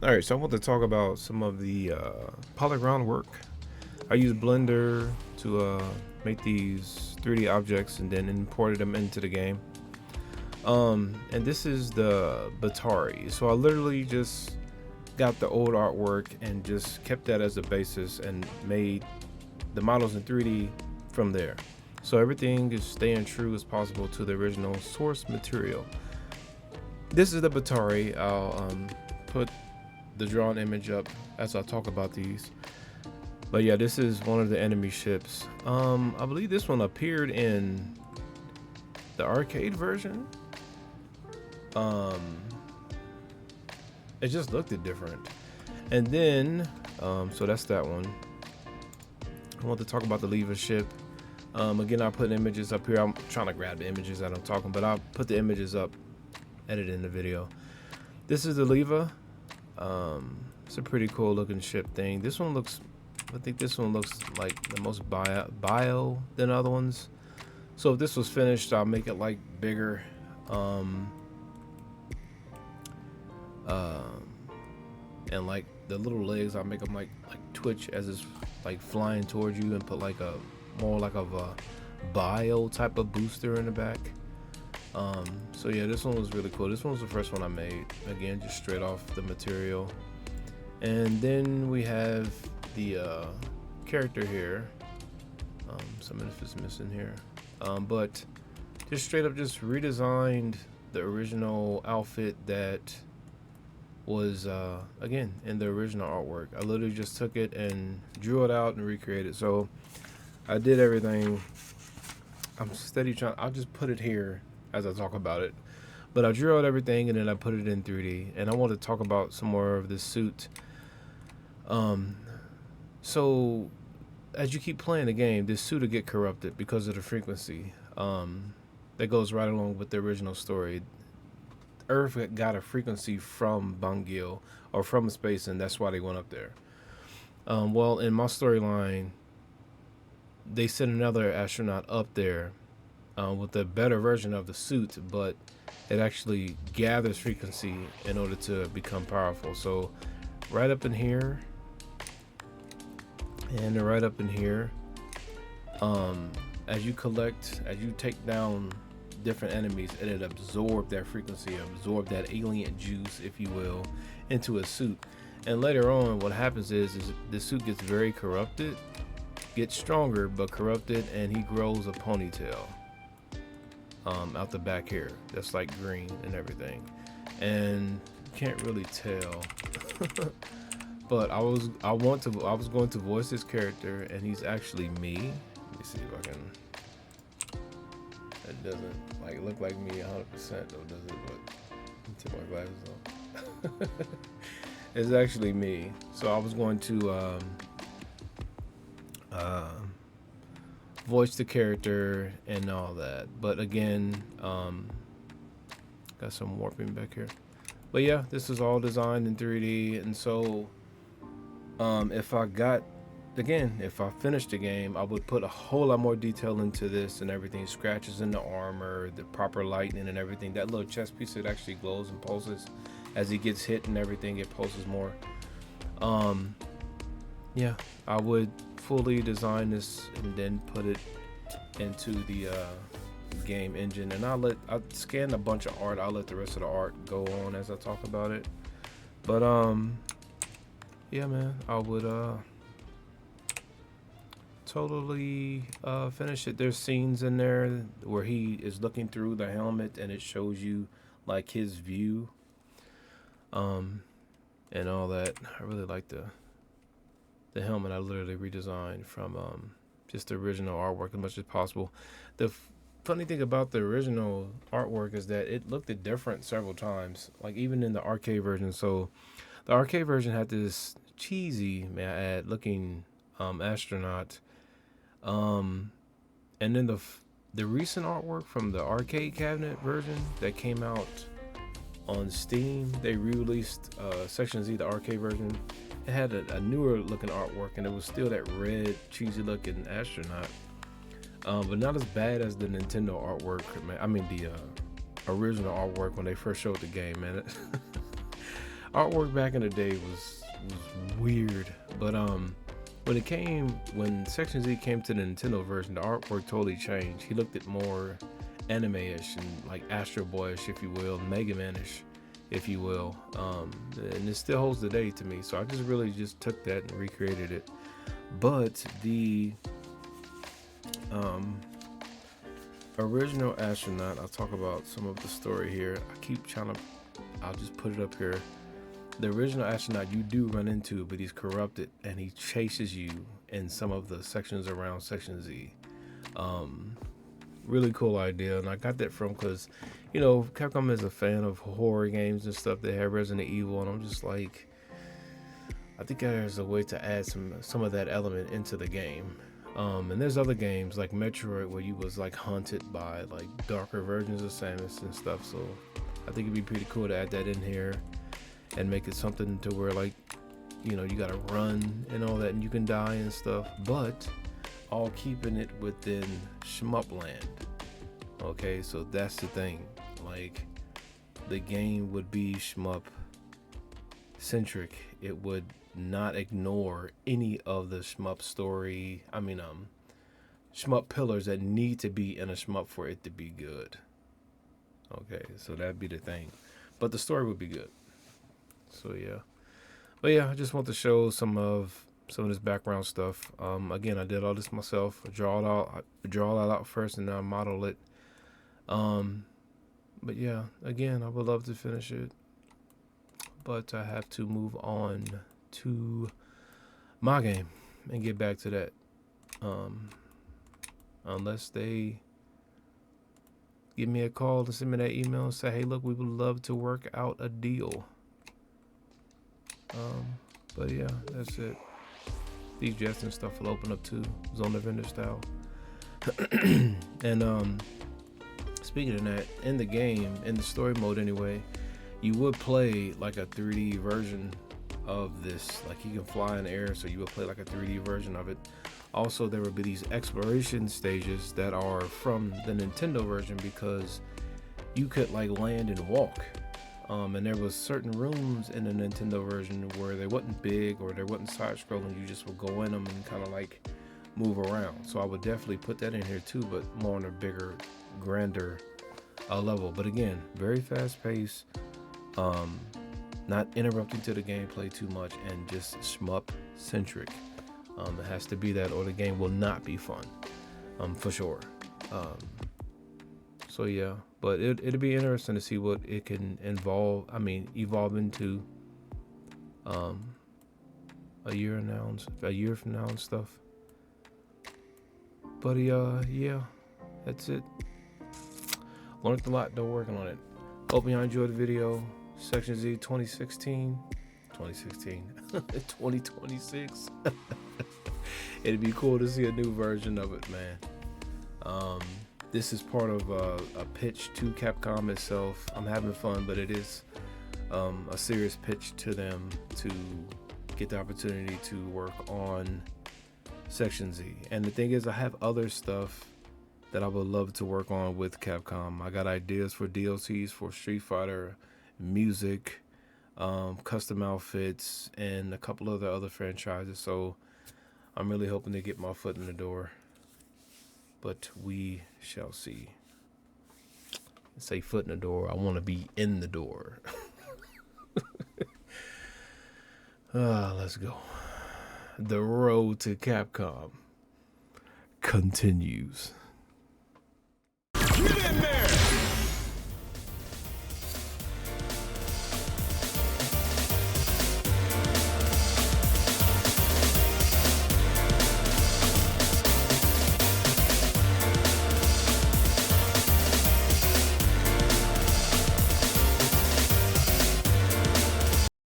All right, so I want to talk about some of the polygon work. I use Blender to make these 3D objects and then imported them into the game. And this is the Batari. So I literally just got the old artwork and just kept that as a basis and made the models in 3D from there. So everything is staying true as possible to the original source material. This is the Batari. I'll put the drawn image up as I talk about these. But yeah, this is one of the enemy ships. I believe this one appeared in the arcade version. It just looked different. And then, so that's that one. I want to talk about the Leva ship. Again, I'll put images up here. I'm trying to grab the images that I'm talking, but I'll put the images up, edit in the video. This is the Leva. It's a pretty cool looking ship thing. This one looks, I think this one looks like the most bio than other ones. So if this was finished, I'll make it like bigger. And like the little legs, I'll make them like twitch as it's like flying towards you, and put like a more like of a bio type of booster in the back. So yeah, this one was really cool. This one was the first one I made, again just straight off the material. And then we have the character here. Some of this is missing here, but just straight up just redesigned the original outfit that was again in the original artwork. I literally just took it and drew it out and recreated. So I did everything. I'm steady trying, I'll just put it here as I talk about it, but I drew out everything and then I put it in 3D. And I want to talk about some more of this suit. So as you keep playing the game, this suit will get corrupted because of the frequency. That goes right along with the original story. Earth got a frequency from Bangil, or from space, and that's why they went up there. Well, in my storyline, they sent another astronaut up there with a better version of the suit, but it actually gathers frequency in order to become powerful. So right up in here, and right up in here, as you take down different enemies, and it absorbed that frequency, absorbed that alien juice, if you will, into a suit. And later on, what happens is the suit gets very corrupted, gets stronger but corrupted, and he grows a ponytail out the back here that's like green and everything, and you can't really tell. But I was going to voice this character, and he's actually me. Let me see if I can. It doesn't like look like me 100% though, does it? But take my glasses off. It's actually me. So I was going to voice the character and all that. But again, got some warping back here. But yeah, this is all designed in 3D, and so if I finished the game, I would put a whole lot more detail into this and everything. Scratches in the armor, the proper lighting and everything. That little chest piece, it actually glows and pulses as he gets hit and everything. It pulses more. Yeah, I would fully design this and then put it into the game engine, and I'll scan a bunch of art. I'll let the rest of the art go on as I talk about it. But yeah, man, I would totally finish it. There's scenes in there where he is looking through the helmet and it shows you like his view and all that. I really like the helmet. I literally redesigned from just the original artwork as much as possible. The funny thing about the original artwork is that it looked different several times, like even in the arcade version. So the arcade version had this cheesy, may I add, looking astronaut. And then the recent artwork from the arcade cabinet version that came out on Steam, they re-released Section Z, the arcade version. It had a newer looking artwork, and it was still that red cheesy looking astronaut, but not as bad as the Nintendo artwork, man. I mean the original artwork when they first showed the game, man. artwork back in the day was weird, but when Section Z came to the Nintendo version, the artwork totally changed. He looked at more anime-ish and like Astro Boy-ish, if you will, Mega Man-ish, if you will, and it still holds the day to me. So I just really just took that and recreated it. But the original astronaut, I'll talk about some of the story here. I'll just put it up here. The original astronaut you do run into, but he's corrupted and he chases you in some of the sections around Section Z. Really cool idea, and I got that from because, you know, Capcom is a fan of horror games and stuff. They have Resident Evil, and I'm just like, I think there's a way to add some of that element into the game. And there's other games like Metroid where you was like haunted by like darker versions of Samus and stuff. So I think it'd be pretty cool to add that in here and make it something to where, like, you know, you gotta run and all that and you can die and stuff, but all keeping it within shmup land. Okay, so that's the thing. Like, the game would be shmup centric. It would not ignore any of the shmup story. Shmup pillars that need to be in a shmup for it to be good. Okay, so that'd be the thing. But the story would be good. So yeah. But yeah, I just want to show some of this background stuff. Again, I did all this myself. I draw it all out first and then I model it. But yeah, again, I would love to finish it, but I have to move on to my game and get back to that. Unless they give me a call and send me that email and say, hey, look, we would love to work out a deal. But yeah, that's it. These jets and stuff will open up too. Zone of Vendor style. And speaking of that, in the game, in the story mode anyway, you would play like a 3D version of this. Like, you can fly in the air, so you would play like a 3D version of it. Also, there would be these exploration stages that are from the Nintendo version, because you could like land and walk. And there was certain rooms in the Nintendo version where they wasn't big or they wasn't side scrolling. You just would go in them and kind of like move around. So I would definitely put that in here too, but more on a bigger, grander level. But again, very fast paced, not interrupting to the gameplay too much, and just shmup centric. It has to be that or the game will not be fun, for sure. So yeah, but it'll be interesting to see what it can evolve into a year from now and stuff. But yeah, that's it. Learned a lot though working on it. Hope you enjoyed the video. Section Z 2016 2026. It'd be cool to see a new version of it, man. This is part of a pitch to Capcom itself. I'm having fun, but it is a serious pitch to them to get the opportunity to work on Section Z. And the thing is, I have other stuff that I would love to work on with Capcom. I got ideas for DLCs for Street Fighter, music, custom outfits, and a couple of the other franchises. So I'm really hoping to get my foot in the door, but we shall see. I say foot in the door, I want to be in the door. Let's go. The road to Capcom continues. Get in there!